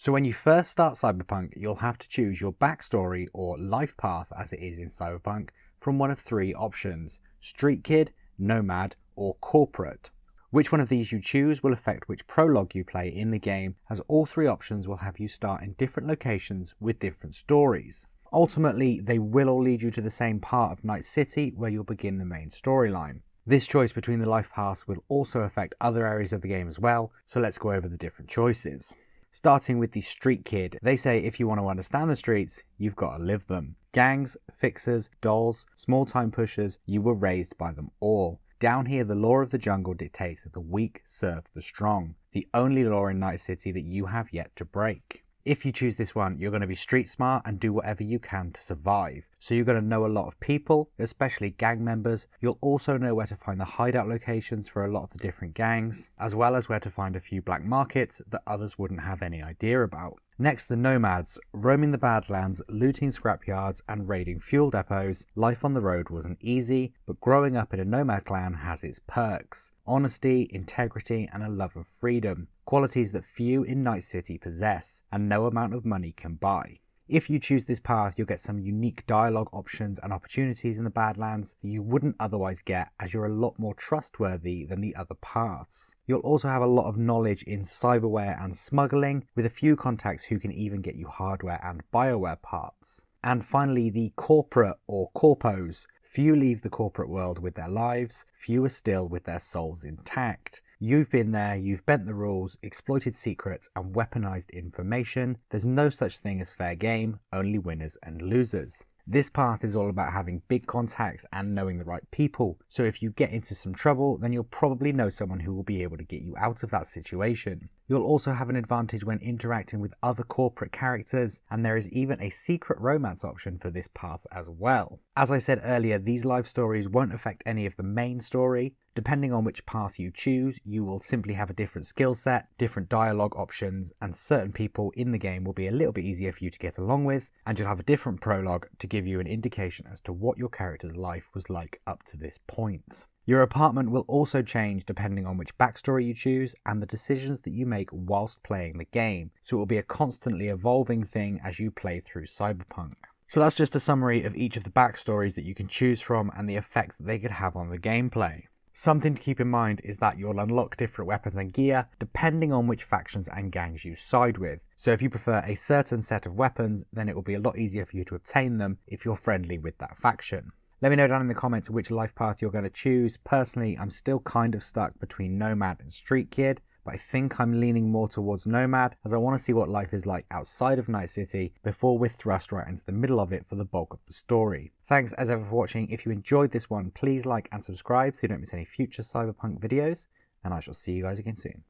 So when you first start Cyberpunk, you'll have to choose your backstory, or life path as it is in Cyberpunk, from one of three options: Street Kid, Nomad, or Corporate. Which one of these you choose will affect which prologue you play in the game, as all three options will have you start in different locations with different stories. Ultimately, they will all lead you to the same part of Night City where you'll begin the main storyline. This choice between the life paths will also affect other areas of the game as well, so let's go over the different choices. Starting with the Street Kid, they say if you want to understand the streets, you've got to live them. Gangs, fixers, dolls, small-time pushers, you were raised by them all. Down here, the law of the jungle dictates that the weak serve the strong, the only law in Night City that you have yet to break. If you choose this one, you're going to be street smart and do whatever you can to survive. So you're going to know a lot of people, especially gang members. You'll also know where to find the hideout locations for a lot of the different gangs, as well as where to find a few black markets that others wouldn't have any idea about. Next, the Nomads. Roaming the Badlands, looting scrapyards, and raiding fuel depots, life on the road wasn't easy, but growing up in a nomad clan has its perks. Honesty, integrity, and a love of freedom. Qualities that few in Night City possess, and no amount of money can buy. If you choose this path, you'll get some unique dialogue options and opportunities in the Badlands that you wouldn't otherwise get, as you're a lot more trustworthy than the other paths. You'll also have a lot of knowledge in cyberware and smuggling, with a few contacts who can even get you hardware and bioware parts. And finally, the Corporate, or Corpos. Few leave the corporate world with their lives, fewer still with their souls intact. You've been there, you've bent the rules, exploited secrets, and weaponized information. There's no such thing as fair game, only winners and losers. This path is all about having big contacts and knowing the right people, so if you get into some trouble, then you'll probably know someone who will be able to get you out of that situation. You'll also have an advantage when interacting with other corporate characters, and there is even a secret romance option for this path as well. As I said earlier, these live stories won't affect any of the main story. Depending on which path you choose, you will simply have a different skill set, different dialogue options, and certain people in the game will be a little bit easier for you to get along with, and you'll have a different prologue to give you an indication as to what your character's life was like up to this point. Your apartment will also change depending on which backstory you choose and the decisions that you make whilst playing the game, so it will be a constantly evolving thing as you play through Cyberpunk. So that's just a summary of each of the backstories that you can choose from and the effects that they could have on the gameplay. Something to keep in mind is that you'll unlock different weapons and gear depending on which factions and gangs you side with. So if you prefer a certain set of weapons, then it will be a lot easier for you to obtain them if you're friendly with that faction. Let me know down in the comments which life path you're going to choose. Personally, I'm still kind of stuck between Nomad and Street Kid, but I think I'm leaning more towards Nomad, as I want to see what life is like outside of Night City before we're thrust right into the middle of it for the bulk of the story. Thanks as ever for watching. If you enjoyed this one, please like and subscribe so you don't miss any future Cyberpunk videos, and I shall see you guys again soon.